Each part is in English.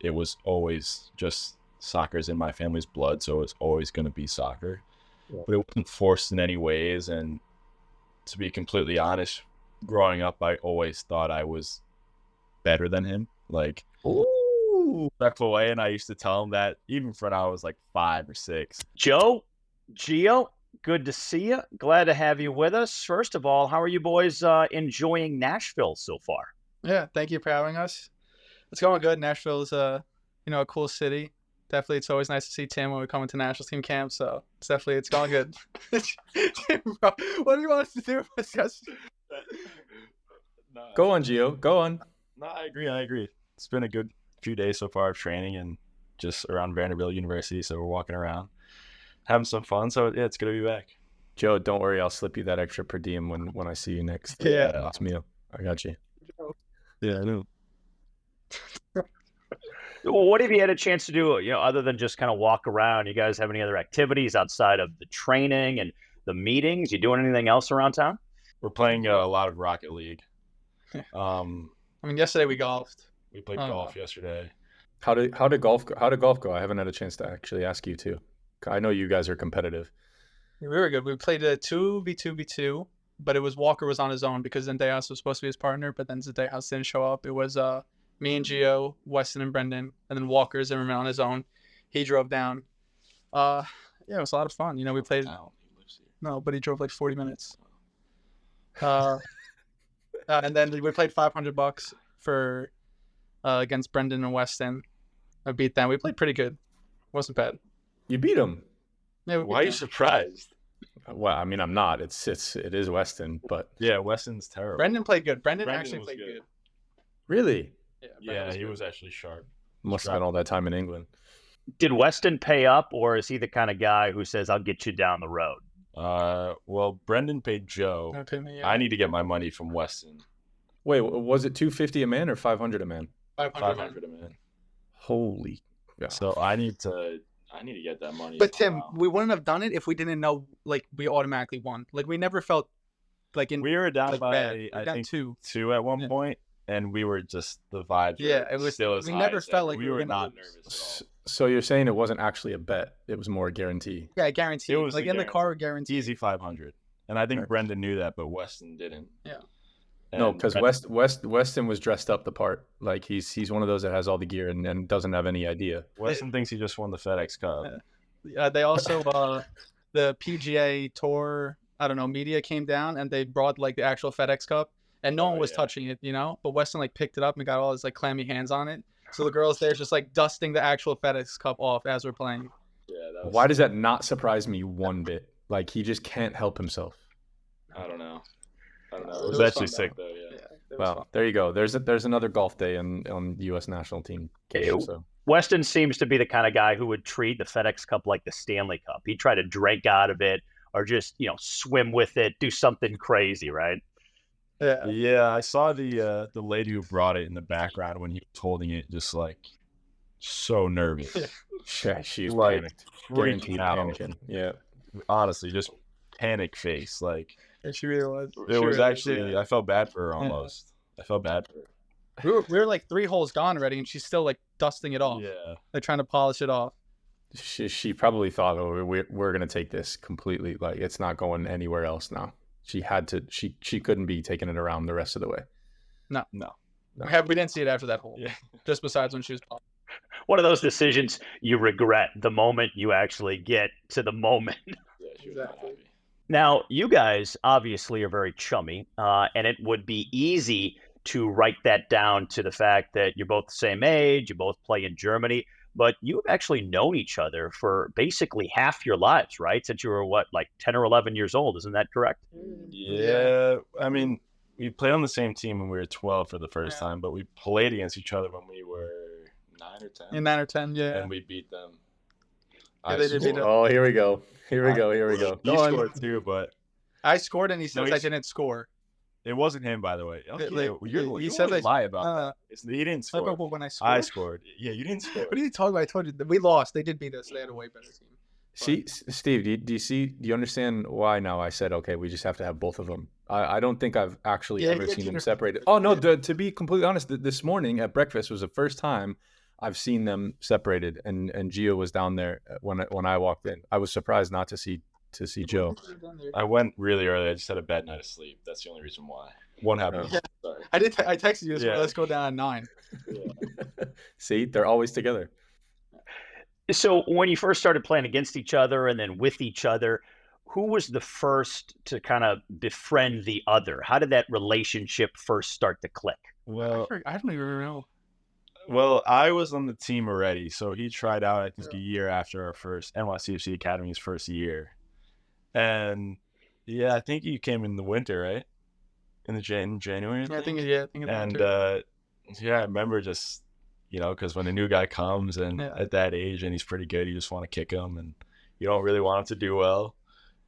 it was always just soccer's in my family's blood, so it's always going to be soccer. Yeah. But it wasn't forced in any ways. And to be completely honest, growing up, I always thought I was better than him. Like, respectful way, and I used to tell him that even when I was like 5 or 6. Gio, good to see you. Glad to have you with us. First of all, how are you boys enjoying Nashville so far? Yeah, thank you for having us. It's going good. Nashville is a cool city. Definitely, it's always nice to see Tim when we come into national team camp. So it's going good. What do you want us to do? Go on, Gio. Go on. No, I agree. It's been a good few days so far of training and just around Vanderbilt University. So we're walking around, having some fun. So yeah, it's good to be back. Joe, don't worry. I'll slip you that extra per diem when I see you next. Last meal. I got you. Yeah, I know. What have you had a chance to do, other than just kind of walk around? You guys have any other activities outside of the training and the meetings? You doing anything else around town? We're playing a lot of Rocket League. Yesterday we golfed. We played golf yesterday. How did golf go? I haven't had a chance to actually ask you too. I know you guys are competitive. We were good. We played a 2v2v2, but it was Walker was on his own because Zendejas was supposed to be his partner, but then Zendejas didn't show up. It was me and Gio, Weston and Brendan, and then Walker Zimmerman on his own. He drove down. It was a lot of fun. We played. No, but he drove like 40 minutes. And then we played $500 for against Brendan and Weston. I beat them. We played pretty good. Wasn't bad. You beat them. Yeah, why are you surprised? Well, I mean, I'm not. It is Weston, but yeah, Weston's terrible. Brendan played good. Brendan actually played good. Really? Yeah, he was actually sharp. Must have spent all that time in England. Did Weston pay up, or is he the kind of guy who says, "I'll get you down the road"? Well, Brendan paid Joe. I need to get my money from Weston. Wait, was it $250 a man or $500 a man? 500 a man. Holy. Yeah. So I need to get that money. But Tim, we wouldn't have done it if we didn't know like we automatically won. Like we never felt like we were down by bad. I think two at one point, and we were just the vibes. Yeah, it was still as we high never as felt ever. like we were not nervous at all. So you're saying it wasn't actually a bet; it was more a guarantee. Yeah, guarantee. It was like in the car, guarantee. Easy 500, and I think Brendan knew that, but Weston didn't. Yeah. And no, because Weston was dressed up the part. Like he's one of those that has all the gear and doesn't have any idea. Weston thinks he just won the FedEx Cup. They also the PGA Tour, I don't know, media came down and they brought like the actual FedEx Cup and no one was touching it, but Weston like picked it up and got all his like clammy hands on it. So the girls there's just like dusting the actual FedEx Cup off as we're playing. Yeah. Why does that not surprise me one bit? Like he just can't help himself. I don't know. It was actually sick though. Yeah. Well, there you go. There's another golf day on the U.S. national team. So. Weston seems to be the kind of guy who would treat the FedEx Cup like the Stanley Cup. He'd try to drink out of it or just, swim with it, do something crazy, right? Yeah. Yeah, I saw the lady who brought it in the background when he was holding it, just like so nervous. Yeah, she's like panicked. freaking out. Panicking. Yeah. Honestly, just panic face. Like she really was. It was actually. I felt bad for her almost. I felt bad for her. We were like 3 holes gone already, and she's still like dusting it off. Yeah, like trying to polish it off. She probably thought, "Oh, we're gonna take this completely. Like it's not going anywhere else now." She had to. She couldn't be taking it around the rest of the way. No. We didn't see it after that hole. Yeah. Just besides when she was. One of those decisions you regret the moment you actually get to the moment. Yeah, she was not happy. Now, you guys obviously are very chummy, and it would be easy to write that down to the fact that you're both the same age, you both play in Germany, but you've actually known each other for basically half your lives, right? Since you were, like 10 or 11 years old. Isn't that correct? Yeah. I mean, we played on the same team when we were 12 for the first time, but we played against each other when we were 9 or 10. In 9 or 10, yeah. And we beat them. Yeah, they did beat them. Oh, here we go. Here we go. He scored too, but I scored and he says I didn't score. It wasn't him, by the way. Okay, he said they lie about that. He didn't score. When I scored. I scored. Yeah, you didn't score. What are you talking about? I told you we lost. They did beat us. They had a way better team. See, Steve, do you understand why now I said, okay, we just have to have both of them? I don't think I've actually ever seen them separated. Oh, no, to be completely honest, this morning at breakfast was the first time I've seen them separated, and Gio was down there when I walked in. I was surprised not to see Joe. I went really early. I just had a bad night of sleep. That's the only reason why. What happened? Yeah. Sorry. I texted you. Yeah. Let's go down at 9. Yeah. See, they're always together. So when you first started playing against each other and then with each other, who was the first to kind of befriend the other? How did that relationship first start to click? Well, I don't even know. Well, I was on the team already, so he tried out, I think, a year after our first NYCFC Academy's first year. And yeah, I think you came in the winter, right? In January. Yeah, I think in the And winter. yeah, I remember just, because when a new guy comes and at that age and he's pretty good, you just want to kick him and you don't really want him to do well.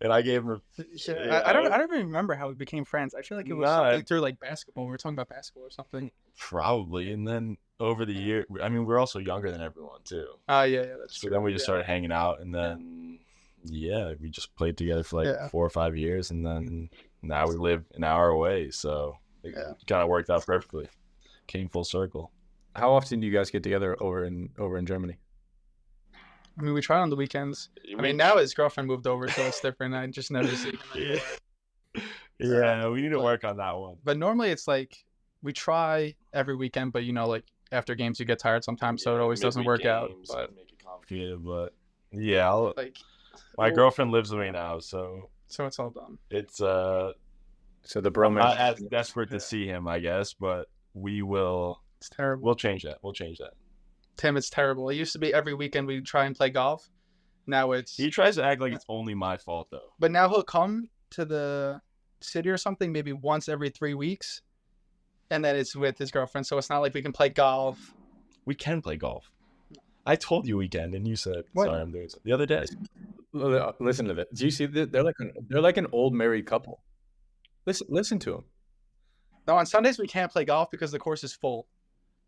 And I gave him I don't even remember how we became friends. I feel like it was something through like basketball. We were talking about basketball or something. Probably. And then over the year, I mean, we're also younger than everyone too. Yeah, that's true. So then we just started hanging out, and then we just played together for like 4 or 5 years, and then now we live an hour away. So it kind of worked out perfectly. Came full circle. How often do you guys get together over in Germany? I mean, we try on the weekends. I mean, now his girlfriend moved over, so it's different. I just never see him anymore. Yeah, we need to work on that one. But normally it's like we try every weekend, but like after games you get tired sometimes, so it always doesn't work out. But make it complicated. But yeah, my girlfriend lives with me now, so it's all done. It's so the bromance. I'm not as desperate to see him, I guess, but we will. It's terrible. We'll change that. Tim, it's terrible. It used to be every weekend we try and play golf. Now he tries to act like it's only my fault though. But now he'll come to the city or something maybe once every 3 weeks, and then it's with his girlfriend. So it's not like we can play golf. We can play golf. I told you we can, and you said sorry. I'm doing it the other day. Listen to that. Do you see that? They're like an old married couple. Listen to them. No, on Sundays we can't play golf because the course is full.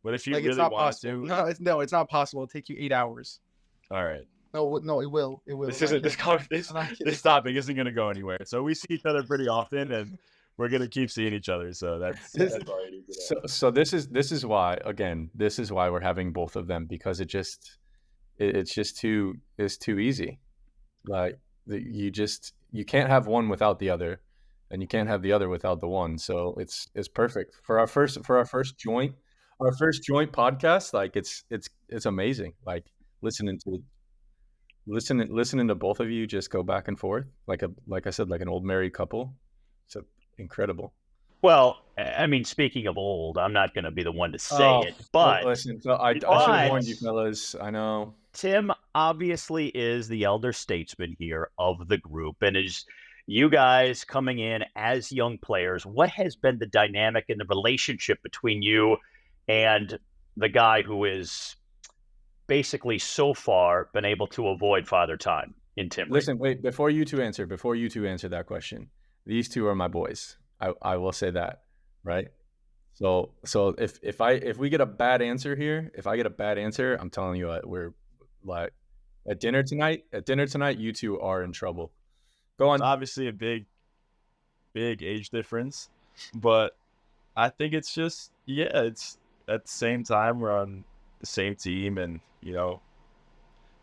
But if you really want to, it's not possible. It'll take you 8 hours. All right. No, it will. It will. This topic isn't going to go anywhere. So we see each other pretty often, and we're going to keep seeing each other. So that's already good. So this is why we're having both of them, because it's too easy. Like you can't have one without the other, and you can't have the other without the one. So it's perfect for our first joint podcast. Like it's amazing. Like listening to both of you just go back and forth like I said, like an old married couple. It's incredible. Well, I mean, speaking of old, I'm not going to be the one to say it, but listen, I should have warned you fellas. I know Tim obviously is the elder statesman here of the group, and as you guys coming in as young players, what has been the dynamic in the relationship between you and the guy who is basically so far been able to avoid Father Time in Tim Ream? Listen, wait, before you two answer that question, these two are my boys. I will say that, right? So if we get a bad answer here, I'm telling you, we're like at dinner tonight, you two are in trouble. Go on. It's obviously a big age difference, but I think it's just it's at the same time we're on the same team, and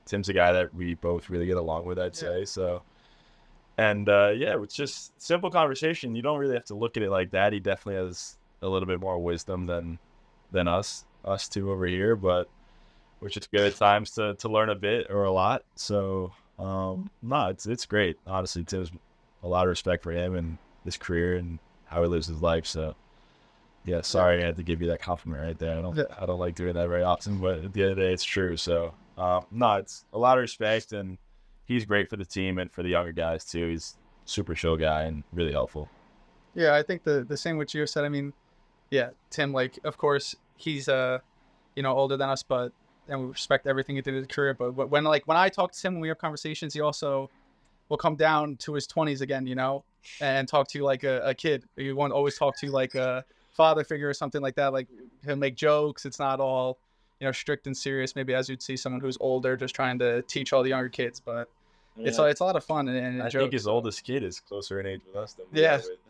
Tim's a guy that we both really get along with, I'd say. So, and it's just simple conversation. You don't really have to look at it like that. He definitely has a little bit more wisdom than us two over here, but we're just good at times to learn a bit or a lot. So it's great. Honestly, Tim's a lot of respect for him and his career and how he lives his life. So yeah, sorry I had to give you that compliment right there. I don't like doing that very often, but at the end of the day, it's true. So it's a lot of respect, and he's great for the team and for the younger guys too. He's a super chill guy and really helpful. Yeah, I think the same what you said. I mean, yeah, Tim, like, of course he's older than us, and we respect everything he did in his career. But when I talk to him, when we have conversations, he also will come down to his 20s again, and talk to you like a kid. He won't always talk to you like a father figure or something like that. Like, he'll make jokes. It's not all strict and serious, maybe as you'd see someone who's older just trying to teach all the younger kids. But it's a lot of fun. And I think his oldest kid is closer in age with us than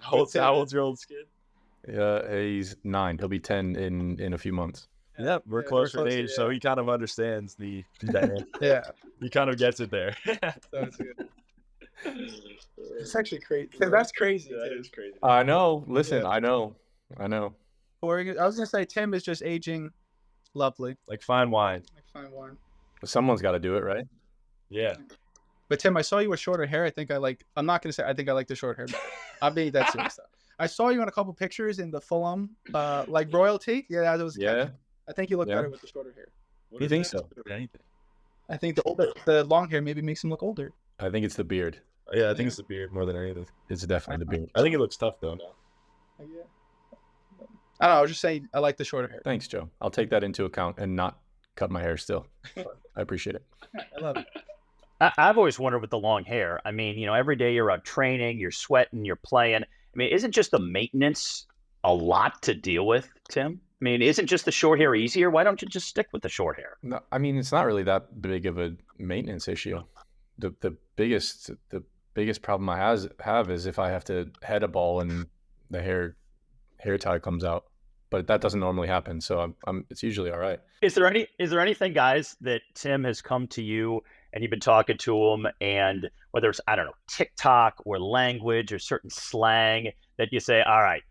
how old's your oldest kid? Yeah, he's 9. He'll be 10 in a few months. Yeah, we're close in age, so he kind of understands the dynamic. Yeah, He kind of gets it there. so it's good. It's actually crazy. That's crazy. That Too. is crazy. I know. Listen, Yeah. I know. Or I was gonna say Tim is just aging lovely. Like fine wine. Like fine wine. Someone's got to do it, right? Yeah. But Tim, I saw you with shorter hair. I'm not gonna say I think I like the short hair better. I'm being that serious. I saw you in a couple pictures in the Fulham, like royalty. Yeah, that was. Yeah. I think you look Yeah. better with the shorter hair. You think so? Anything. I think the long hair maybe makes him look older. I think it's the beard. Yeah, I think it's the beard more than anything. It's definitely the beard. I think it looks tough though now. Yeah. I don't know. I was just saying I like the shorter hair. Thanks, Joe. I'll take that into account and not cut my hair still. I appreciate it. I love it. I've always wondered with the long hair. I mean, every day you're out training, you're sweating, you're playing. I mean, isn't just the maintenance a lot to deal with, Tim? I mean, isn't just the short hair easier? Why don't you just stick with the short hair? No, I mean, it's not really that big of a maintenance issue. The biggest problem I have is if I have to head a ball and the hair tie comes out, but that doesn't normally happen. So it's usually all right. Is there anything, guys, that Tim has come to you and you've been talking to him, and whether it's, I don't know, TikTok or language or certain slang that you say, all right,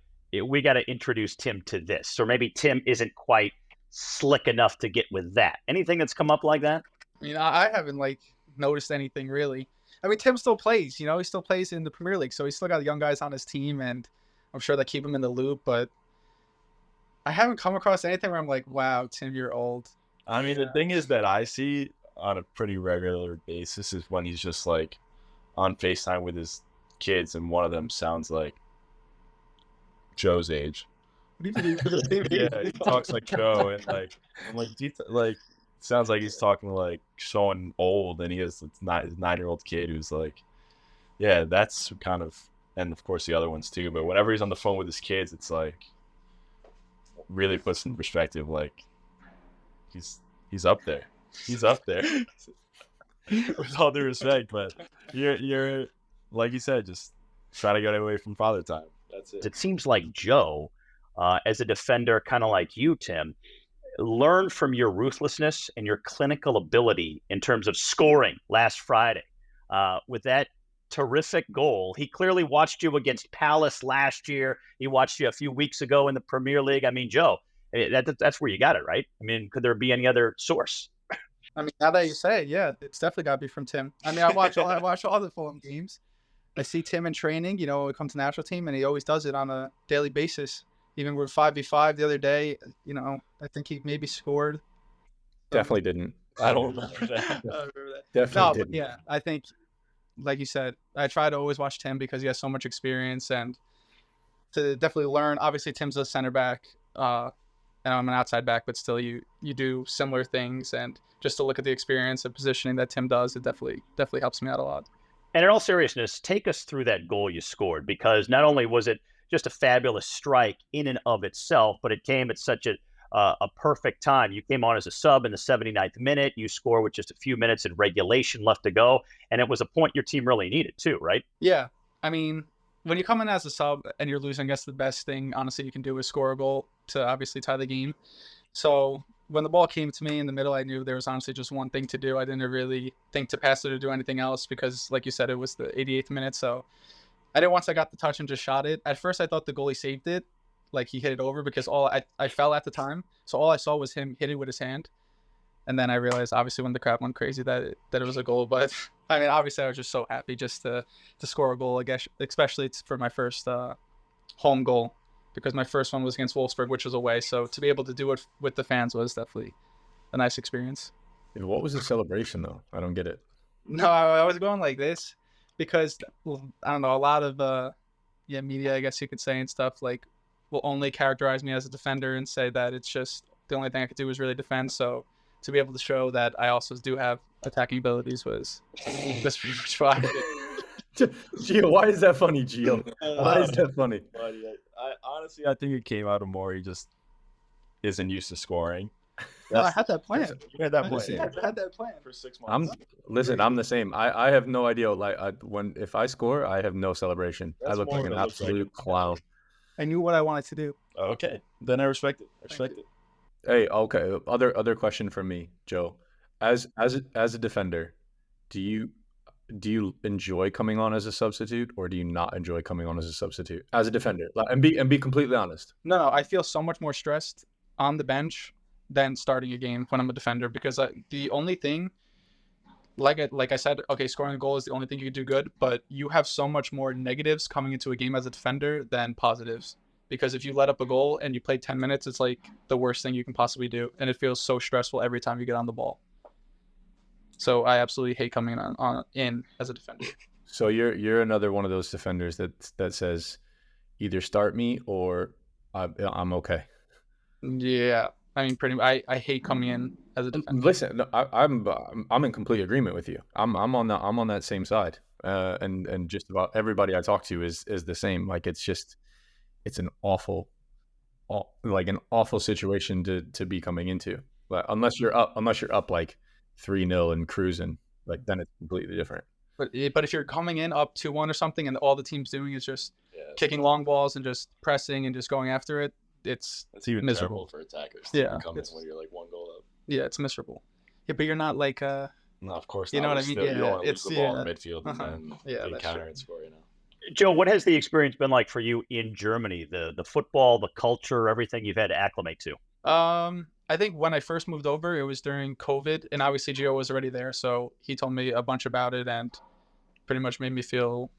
we got to introduce Tim to this, or maybe Tim isn't quite slick enough to get with that. Anything that's come up like that? I mean, I haven't noticed anything really. I mean, Tim still plays. He still plays in the Premier League, so he's still got young guys on his team, and I'm sure they keep him in the loop. But I haven't come across anything where I'm like, wow, Tim, you're old. I mean, the thing is that I see on a pretty regular basis is when he's just like on FaceTime with his kids, and one of them sounds like Joe's age. Yeah, he talks like Joe, and I'm like, sounds like he's talking like showing old, and he has his 9-year-old kid who's like, yeah, that's kind of, and of course the other ones too. But whenever he's on the phone with his kids, it's like really puts in perspective. Like he's up there. He's up there. With all due respect, but you're like you said, just trying to get away from father time. That's it. It seems like Joe, as a defender, kind of like you, Tim, learned from your ruthlessness and your clinical ability in terms of scoring last Friday. With that terrific goal, he clearly watched you against Palace last year. He watched you a few weeks ago in the Premier League. I mean, Joe, that's where you got it, right? I mean, could there be any other source? I mean, now that you say it, yeah, it's definitely got to be from Tim. I mean, I watch all the Fulham games. I see Tim in training, when it comes to national team, and he always does it on a daily basis. Even with 5v5 the other day, I think he maybe scored. Definitely didn't. I don't remember that. I remember that. Definitely didn't. Yeah, I think, like you said, I try to always watch Tim because he has so much experience, and to definitely learn. Obviously, Tim's a center back, and I'm an outside back, but still, you do similar things, and just to look at the experience and positioning that Tim does, it definitely helps me out a lot. And in all seriousness, take us through that goal you scored, because not only was it just a fabulous strike in and of itself, but it came at such a perfect time. You came on as a sub in the 79th minute. You score with just a few minutes in regulation left to go, and it was a point your team really needed too, right? Yeah, I mean, when you come in as a sub and you're losing, I guess the best thing, honestly, you can do is score a goal to obviously tie the game. So when the ball came to me in the middle, I knew there was honestly just one thing to do. I didn't really think to pass it or do anything else because, like you said, it was the 88th minute. So I did once I got the touch and just shot it. At first, I thought the goalie saved it, like he hit it over, because I fell at the time. So all I saw was him hit it with his hand. And then I realized, obviously, when the crowd went crazy, that it was a goal. But I mean, obviously, I was just so happy just to score a goal, I guess, especially for my first home goal, because my first one was against Wolfsburg, which was away. So to be able to do it with the fans was definitely a nice experience. Yeah, what was the celebration, though? I don't get it. No, I was going like this because, I don't know, a lot of media, I guess you could say, and stuff will only characterize me as a defender and say that it's just the only thing I could do was really defend. So to be able to show that I also do have attacking abilities was that's pretty much why I did it. Gio, why is that funny, Gio? Why is that funny? I honestly, I think it came out of more he just isn't used to scoring. No, I had that plan. You had that plan. I had that plan for 6 months. I'm the same. I have no idea. If I score, I have no celebration. That's I look like an absolute clown. I knew what I wanted to do. Okay, then I respect it. I respect it. Hey, okay. Other question from me, Joe. As a defender, do you enjoy coming on as a substitute, or do you not enjoy coming on as a substitute as a defender? And be completely honest. No, I feel so much more stressed on the bench than starting a game when I'm a defender, because the only thing, like I said, okay, scoring a goal is the only thing you can do good, but you have so much more negatives coming into a game as a defender than positives. Because if you let up a goal and you play 10 minutes, it's like the worst thing you can possibly do, and it feels so stressful every time you get on the ball. So I absolutely hate coming in as a defender. So you're another one of those defenders that says either start me or I'm okay. Yeah, I mean, pretty. I hate coming in as a defender. Listen, no, I'm in complete agreement with you. I'm on that same side. And just about everybody I talk to is the same. Like it's an awful situation to be coming into. But unless you're up like 3-0 and cruising, like then it's completely different. But if you're coming in up 2-1 or something, and all the team's doing is just Yeah. kicking long balls and just pressing and just going after it, it's even miserable terrible for attackers. Yeah, Come in when you're like one goal up. yeah, it's miserable. Yeah, but you're not like No, of course not. You know what I Still, mean? you don't want to It's lose the ball in midfield and then Yeah, they that's counter true. and score. Joe, what has the experience been like for you in Germany? The football, the culture, everything you've had to acclimate to. I think when I first moved over, it was during COVID, and obviously Gio was already there, so he told me a bunch about it and pretty much made me feel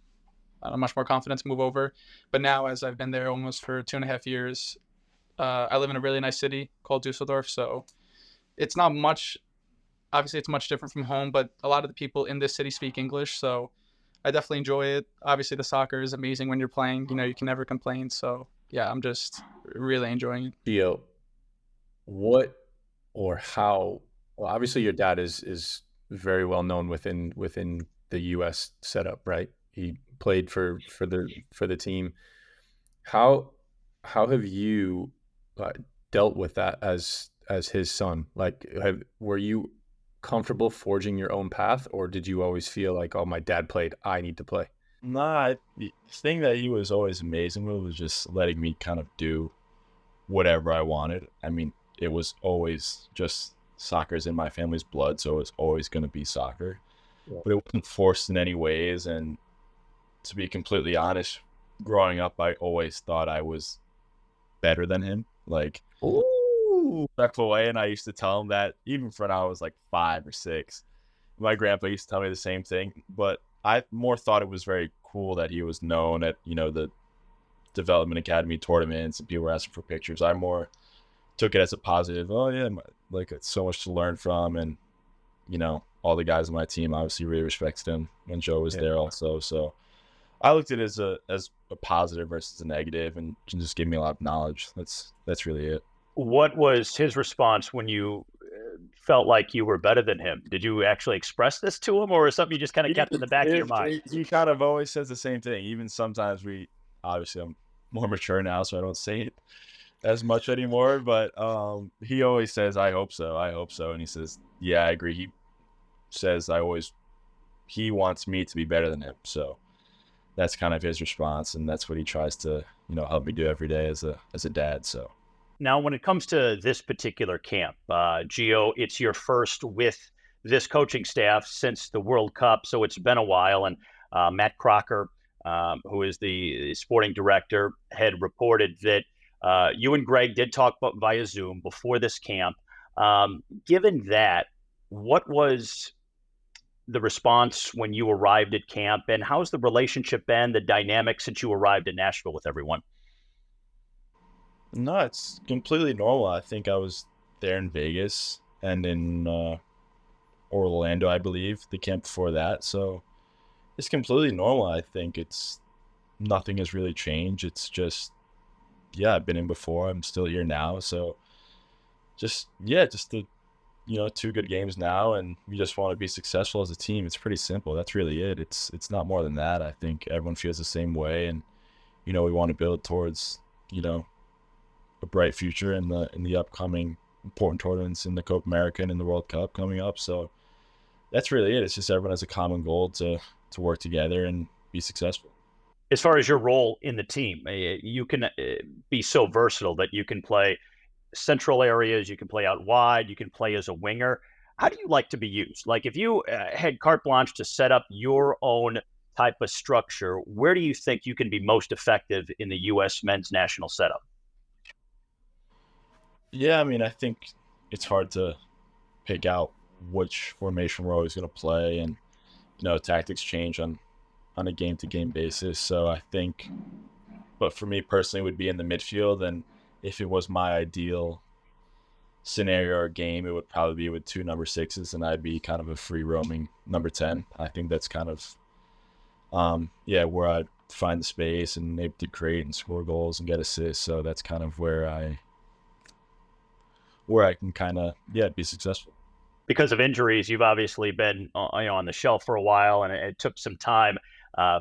much more confident to move over. But now, as I've been there almost for 2.5 years, I live in a really nice city called Dusseldorf, so it's not much. Obviously, it's much different from home, but a lot of the people in this city speak English, so I definitely enjoy it. Obviously, the soccer is amazing when you're playing. You know, you can never complain. So yeah, I'm just really enjoying it. Gio, what or how? Well, obviously your dad is very well known within the U.S. setup, right? He played for the team. How have you dealt with that as his son? Like, were you comfortable forging your own path, or did you always feel like, oh, my dad played, I need to play? Nah, the thing that he was always amazing with was just letting me kind of do whatever I wanted. I mean, it was always just soccer's in my family's blood, so it's always going to be soccer. Yeah. But it wasn't forced in any ways. And to be completely honest, growing up, I always thought I was better than him. Like, respectful way. And I used to tell him that even when I was like 5 or 6. My grandpa used to tell me the same thing, but I more thought it was very cool that he was known at, the development academy tournaments and people were asking for pictures. I more took it as a positive. Oh yeah, like it's so much to learn from, and all the guys on my team obviously really respected him when Joe was there also. So I looked at it as a positive versus a negative, and just gave me a lot of knowledge. That's really it. What was his response when you felt like you were better than him? Did you actually express this to him, or is something you just kind of kept in the back of your mind? He kind of always says the same thing. Even sometimes obviously I'm more mature now, so I don't say it as much anymore. But he always says, "I hope so. I hope so." And he says, "Yeah, I agree." He says, he wants me to be better than him. So that's kind of his response, and that's what he tries to, help me do every day as a dad. So. Now, when it comes to this particular camp, Gio, it's your first with this coaching staff since the World Cup, so it's been a while. And Matt Crocker, who is the sporting director, had reported that you and Greg did talk via Zoom before this camp. Given that, what was the response when you arrived at camp, and how's the relationship been, the dynamic since you arrived in Nashville with everyone? No, it's completely normal. I think I was there in Vegas and in Orlando, I believe, the camp before that. So it's completely normal. I think nothing has really changed. It's just, I've been in before. I'm still here now. So just the, 2 good games now, and we just want to be successful as a team. It's pretty simple. That's really it. It's not more than that. I think everyone feels the same way, and, we want to build towards, a bright future in the upcoming important tournaments in the Copa America and in the World Cup coming up. So that's really it. It's just everyone has a common goal to work together and be successful. As far as your role in the team, you can be so versatile that you can play central areas, you can play out wide, you can play as a winger. How do you like to be used? Like if you had carte blanche to set up your own type of structure, where do you think you can be most effective in the U.S. men's national setup? Yeah, I mean, I think it's hard to pick out which formation we're always going to play, and tactics change on a game to game basis. So I think, but for me personally, it would be in the midfield, and if it was my ideal scenario or game, it would probably be with two number sixes, and I'd be kind of a free roaming number 10. I think that's kind of where I'd find the space and able to create and score goals and get assists. So that's kind of where I can kind of be successful. Because of injuries, you've obviously been on the shelf for a while, and it took some time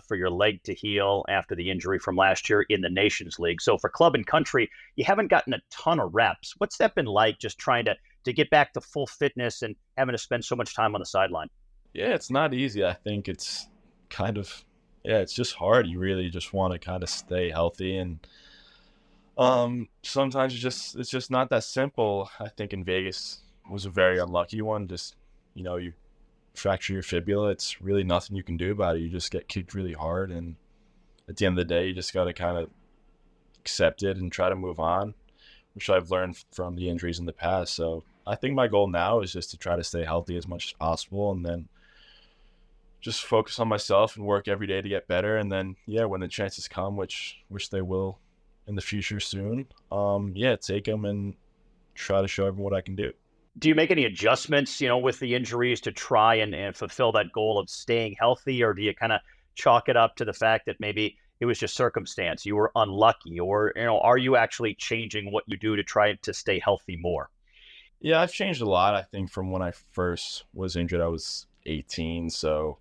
for your leg to heal after the injury from last year in the Nations League. So for club and country, you haven't gotten a ton of reps. What's that been like, just trying to get back to full fitness and having to spend so much time on the sideline? Yeah, it's not easy. I think it's kind of, it's just hard. You really just want to kind of stay healthy, and sometimes it's just not that simple. I think in Vegas was a very unlucky one. Just, you fracture your fibula. It's really nothing you can do about it. You just get kicked really hard, and at the end of the day, you just got to kind of accept it and try to move on, which I've learned from the injuries in the past. So I think my goal now is just to try to stay healthy as much as possible, and then just focus on myself and work every day to get better. And then, when the chances come, which they will in the future soon, take them and try to show everyone what I can do. Do you make any adjustments, with the injuries to try and fulfill that goal of staying healthy, or do you kind of chalk it up to the fact that maybe it was just circumstance, you were unlucky, or are you actually changing what you do to try to stay healthy more? Yeah, I've changed a lot. I think from when I first was injured, I was 18, so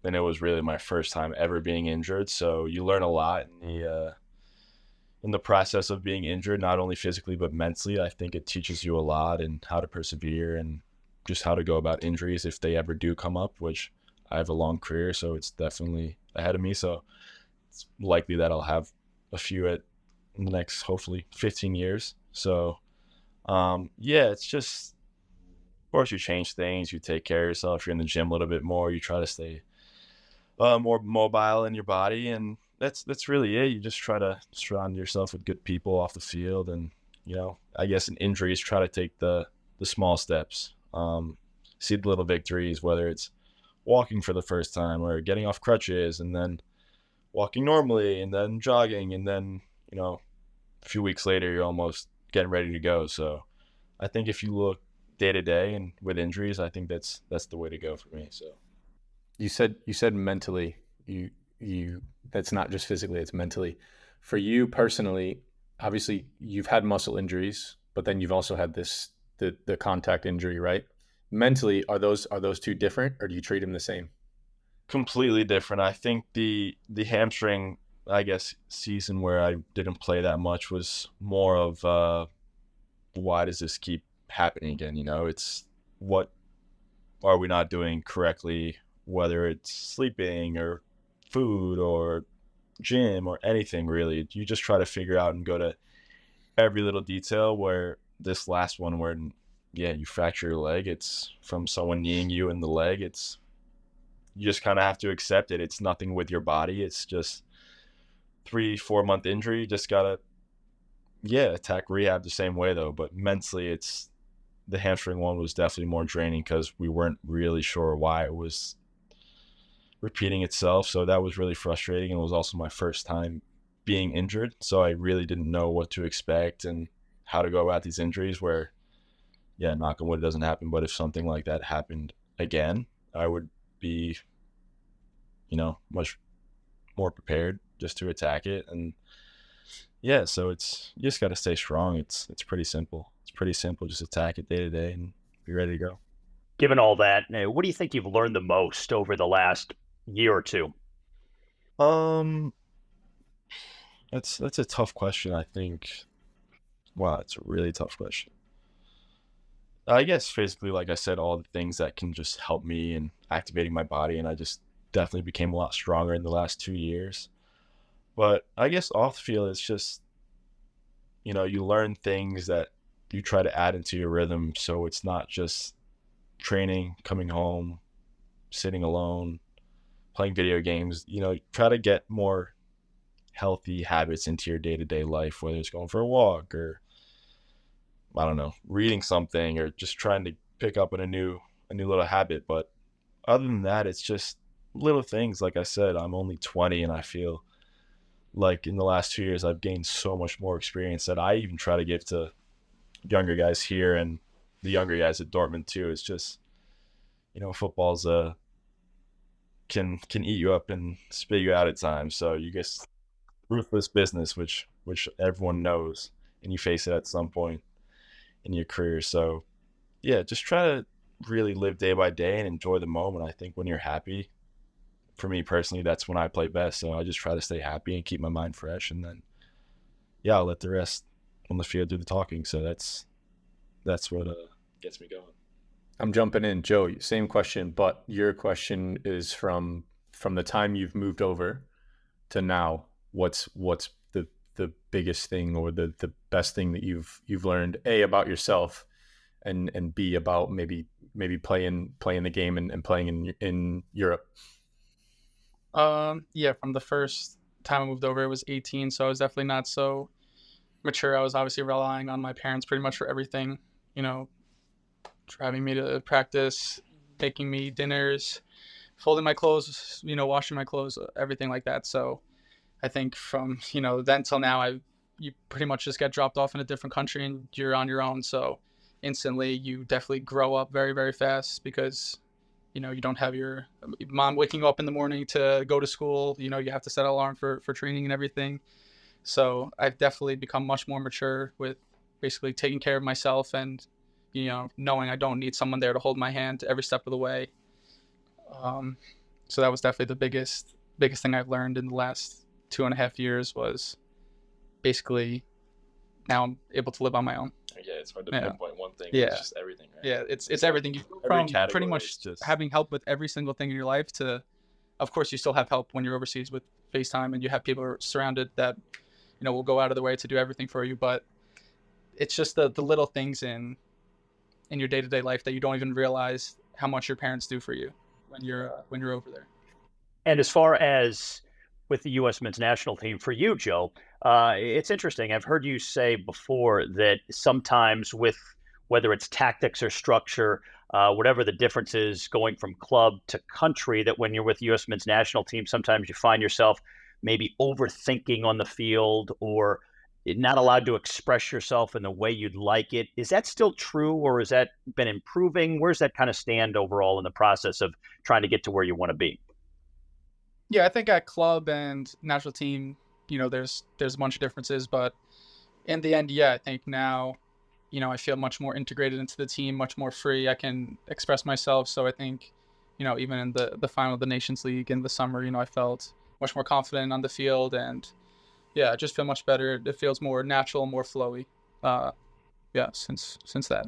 then it was really my first time ever being injured. So you learn a lot in the process of being injured, not only physically but mentally. I think it teaches you a lot and how to persevere and just how to go about injuries if they ever do come up, which I have a long career, so it's definitely ahead of me. So it's likely that I'll have a few in the next, hopefully, 15 years. So, it's just, of course, you change things, you take care of yourself, you're in the gym a little bit more, you try to stay more mobile in your body, and that's really it. You just try to surround yourself with good people off the field, and I guess in injuries, try to take the small steps, see the little victories, whether it's walking for the first time or getting off crutches and then walking normally and then jogging, and then a few weeks later you're almost getting ready to go. So I think if you look day to day and with injuries, I think that's the way to go for me. So you said mentally, you that's not just physically, it's mentally. For you personally, obviously you've had muscle injuries, but then you've also had the contact injury, right? Mentally, are those two different, or do you treat them the same? Completely different. I think the hamstring, I guess, season where I didn't play that much was more of why does this keep happening again? It's what are we not doing correctly, whether it's sleeping or food or gym or anything really. You just try to figure out and go to every little detail. Where this last one, where you fracture your leg, it's from someone kneeing you in the leg. It's, you just kind of have to accept it. It's nothing with your body. It's just 3-4 month injury. You just gotta attack rehab the same way though. But mentally, it's, the hamstring one was definitely more draining because we weren't really sure why it was repeating itself. So that was really frustrating, and it was also my first time being injured, so I really didn't know what to expect and how to go about these injuries. Where knock on wood, it doesn't happen, but if something like that happened again, I would be much more prepared just to attack it. And so it's, you just got to stay strong. It's pretty simple. Just attack it day to day and be ready to go. Given all that, what do you think you've learned the most over the last year or two? That's a tough question. I think, wow, it's a really tough question. I guess physically, like I said, all the things that can just help me in activating my body, and I just definitely became a lot stronger in the last 2 years. But I guess off the field, it's just, you learn things that you try to add into your rhythm, so it's not just training, coming home, sitting alone, playing video games. Try to get more healthy habits into your day-to-day life, whether it's going for a walk or, I don't know, reading something, or just trying to pick up on a new little habit. But other than that, it's just little things. Like I said, I'm only 20, and I feel like in the last 2 years I've gained so much more experience that I even try to give to younger guys here and the younger guys at Dortmund too. It's just, football's can eat you up and spit you out at times. So you guess ruthless business, which everyone knows, and you face it at some point in your career. So yeah, just try to really live day by day and enjoy the moment. I think when you're happy, for me personally, that's when I play best. So I just try to stay happy and keep my mind fresh, and then I'll let the rest on the field do the talking. So that's what gets me going. I'm jumping in, Joe. Same question, but your question is from the time you've moved over to now. What's the biggest thing, or the best thing that you've learned, A, about yourself, and B, about maybe playing the game and playing in Europe? From the first time I moved over, it was 18, so I was definitely not so mature. I was obviously relying on my parents pretty much for everything, driving me to practice, making me dinners, folding my clothes, washing my clothes, everything like that. So I think from, then till now, you pretty much just get dropped off in a different country and you're on your own. So instantly you definitely grow up very, very fast, because, you don't have your mom waking you up in the morning to go to school. You have to set an alarm for training and everything. So I've definitely become much more mature with basically taking care of myself, and, knowing I don't need someone there to hold my hand every step of the way. So that was definitely the biggest thing I've learned in the last 2.5 years, was basically now I'm able to live on my own. Yeah, it's hard to pinpoint one thing. Yeah. It's just everything, right? Yeah, it's everything. You go from pretty much just having help with every single thing in your life to, of course, you still have help when you're overseas with FaceTime, and you have people surrounded that, will go out of the way to do everything for you. But it's just the little things in your day-to-day life that you don't even realize how much your parents do for you when you're over there. And as far as with the U.S. men's national team, for you, Joe, it's interesting. I've heard you say before that sometimes with whether it's tactics or structure, whatever the difference is going from club to country, that when you're with the U.S. men's national team, sometimes you find yourself maybe overthinking on the field, or not allowed to express yourself in the way you'd like it. Is that still true, or has that been improving? Where's that kind of stand overall in the process of trying to get to where you want to be? Yeah, I think at club and national team, there's a bunch of differences, but in the end, I think now, I feel much more integrated into the team, much more free. I can express myself. So I think, even in the final of the Nations League in the summer, I felt much more confident on the field, and I just feel much better. It feels more natural, more flowy. Since that.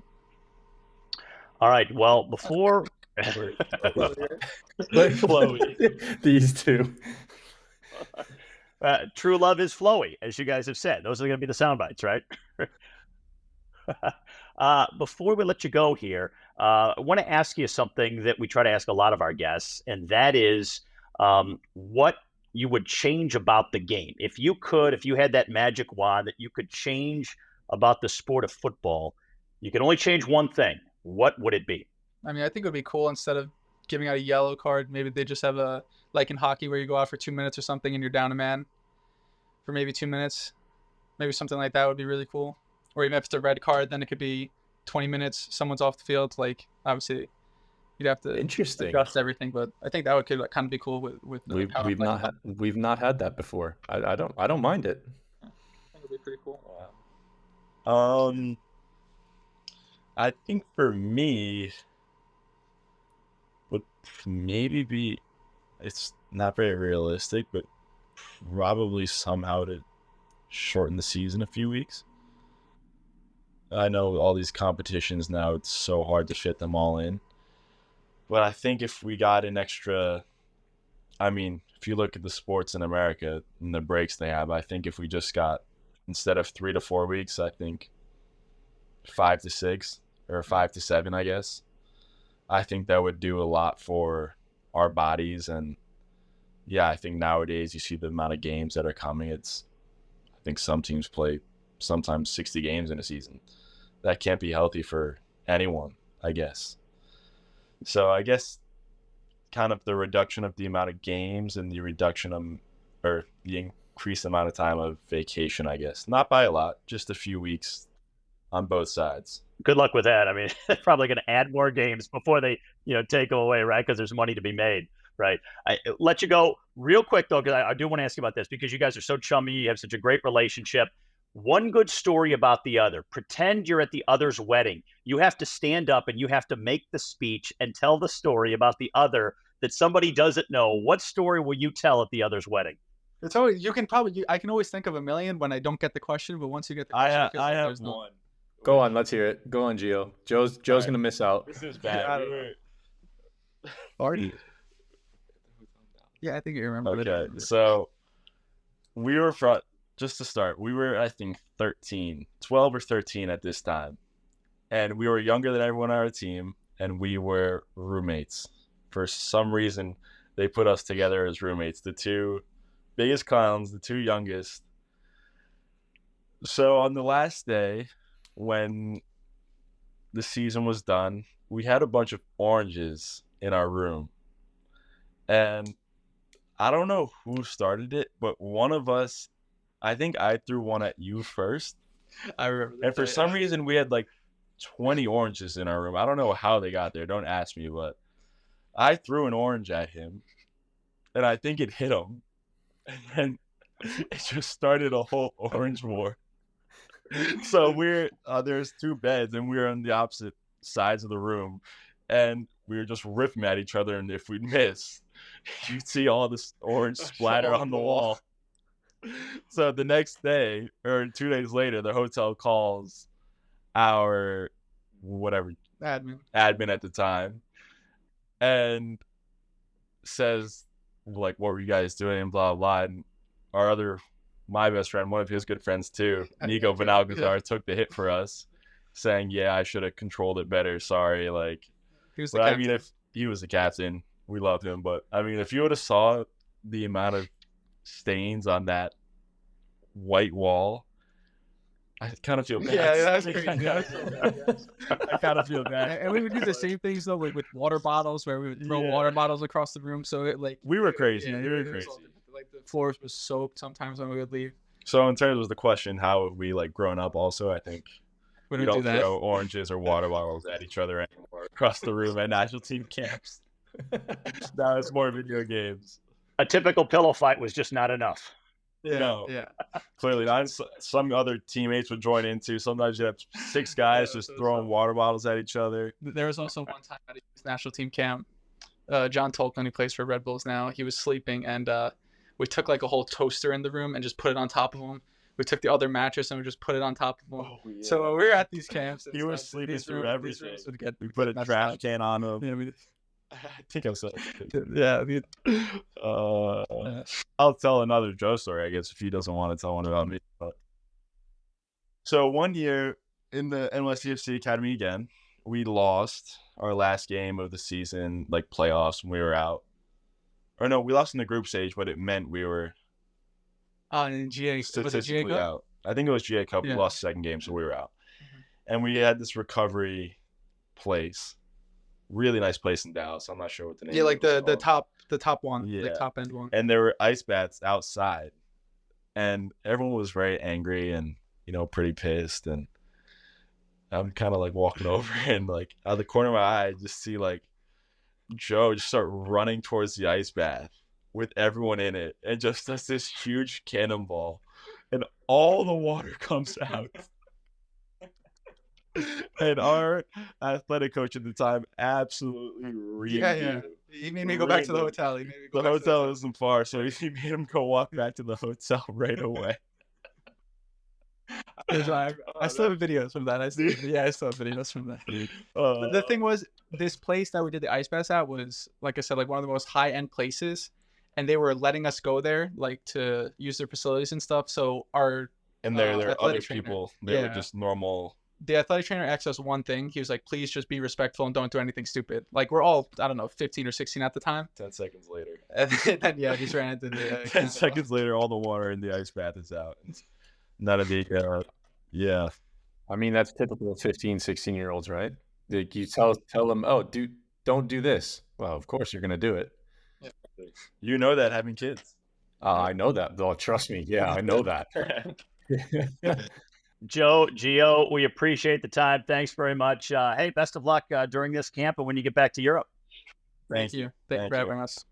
All right. Well, before flowy. These two. True love is flowy, as you guys have said. Those are going to be the sound bites, right? Before we let you go here, I want to ask you something that we try to ask a lot of our guests, and that is what you would change about the game. If you had that magic wand that you could change about the sport of football, you can only change one thing. What would it be? I mean, I think it would be cool, instead of giving out a yellow card, maybe they just have a, like in hockey, where you go out for 2 minutes or something and you're down a man for maybe 2 minutes. Maybe something like that would be really cool. Or even if it's a red card, then it could be 20 minutes, someone's off the field. Like, obviously, you'd have to adjust everything, but I think that could kind of be cool with we've not had that before. I don't mind it. I think it'd be pretty cool. I think for me would maybe be, it's not very realistic, but probably somehow to shorten the season a few weeks. I know all these competitions now, it's so hard to fit them all in. But I think if we got an extra, if you look at the sports in America and the breaks they have, I think if we just got, instead of 3 to 4 weeks, I think 5 to 6 or 5 to 7, I guess. I think that would do a lot for our bodies. And yeah, I think nowadays you see the amount of games that are coming. I think some teams play sometimes 60 games in a season. That can't be healthy for anyone, I guess. So I guess kind of the reduction of the amount of games and the reduction of, or the increased amount of time of vacation, I guess. Not by a lot, just a few weeks on both sides. Good luck with that. I mean, they're probably going to add more games before they, take them away, right? Because there's money to be made, right? I let you go real quick, though, because I do want to ask you about this, because you guys are so chummy. You have such a great relationship. One good story about the other. Pretend you're at the other's wedding. You have to stand up and you have to make the speech and tell the story about the other that somebody doesn't know. What story will you tell at the other's wedding? It's always, I can always think of a million when I don't get the question, but once you get the question, I have one. Go on, let's hear it. Go on, Gio. Joe's right. gonna miss out. This is bad. Party. Yeah, I think you remember. Okay, so we were just to start, we were, I think, 12 or 13 at this time. And we were younger than everyone on our team, and we were roommates. For some reason, they put us together as roommates, the two biggest clowns, the two youngest. So on the last day, when the season was done, we had a bunch of oranges in our room. And I don't know who started it, but one of us, I think I threw one at you first. I remember. And for some reason, we had like 20 oranges in our room. I don't know how they got there. Don't ask me, but I threw an orange at him, and I think it hit him. And then it just started a whole orange war. So there's two beds, and we're on the opposite sides of the room, and we were just ripping at each other, and if we'd miss, you'd see all this orange splatter on the wall. So the next day, or 2 days later, the hotel calls our admin at the time and says, like, what were you guys doing, and blah blah. And my best friend, one of his good friends too, Nico Benalcazar, took the hit for us, saying, yeah, I should have controlled it better, sorry. Like, he was the captain. I mean, if he was the captain, we loved him, but I mean, if you would have saw the amount of stains on that white wall, I kind of feel bad. Yeah, that's crazy. I kind of feel bad. And we would do the same things though with water bottles, where we would throw water bottles across the room. So we were crazy. Yeah, we were crazy. Like the floors were soaked sometimes when we would leave. So in terms of the question, how have we like grown up? Also, I think we don't throw oranges or water bottles at each other anymore across the room at national team camps. Now it's more video games. A typical pillow fight was just not enough. Yeah, no, yeah. Clearly not. Some other teammates would join in too. Sometimes you have 6 guys just throwing water bottles at each other. There was also one time at a national team camp, John Tolkien, who plays for Red Bulls now, he was sleeping, and we took like a whole toaster in the room and just put it on top of him. We took the other mattress and we just put it on top of him. Oh, yeah. So when we were at these camps, he was sleeping through everything. We put a trash can on him. Yeah, I think I'm so. Yeah. I'll tell another Joe story, I guess, if he doesn't want to tell one about me. But. So one year in the NYCFC Academy again, we lost our last game of the season, like playoffs, when we were out. Or no, we lost in the group stage, but it meant we were in GA, statistically was it GA out. I think it was GA Cup. Yeah. We lost the second game, so we were out. Mm-hmm. And we had this recovery place. Really nice place in Dallas. I'm not sure what the name is. Yeah, like the top one. Yeah. The top end one. And there were ice baths outside. And everyone was very angry and, pretty pissed. And I'm kind of like walking over and like out of the corner of my eye, I just see like Joe just start running towards the ice bath with everyone in it and just does this huge cannonball. And all the water comes out. And our athletic coach at the time absolutely reamed him. He made me go back to the hotel. The hotel isn't far, so he made him go walk back to the hotel right away. I still have videos from that. I still have videos from that. The thing was, this place that we did the ice baths at was, like I said, like one of the most high-end places, and they were letting us go there, like to use their facilities and stuff. So there are other people. They were just normal the athletic trainer asked us one thing. He was like, please just be respectful and don't do anything stupid. Like, we're all, I don't know, 15 or 16 at the time. 10 seconds later. And then, yeah, just ran into the 10 seconds later, all the water in the ice bath is out. None of the, yeah. I mean, that's typical of 15, 16-year-olds, right? Like, you tell them, oh, don't do this. Well, of course you're going to do it. Yeah. You know that having kids. I know that, though. Trust me. Yeah, I know that. Gio, we appreciate the time. Thanks very much. Hey, best of luck during this camp and when you get back to Europe. Thank you. Thank you for having us.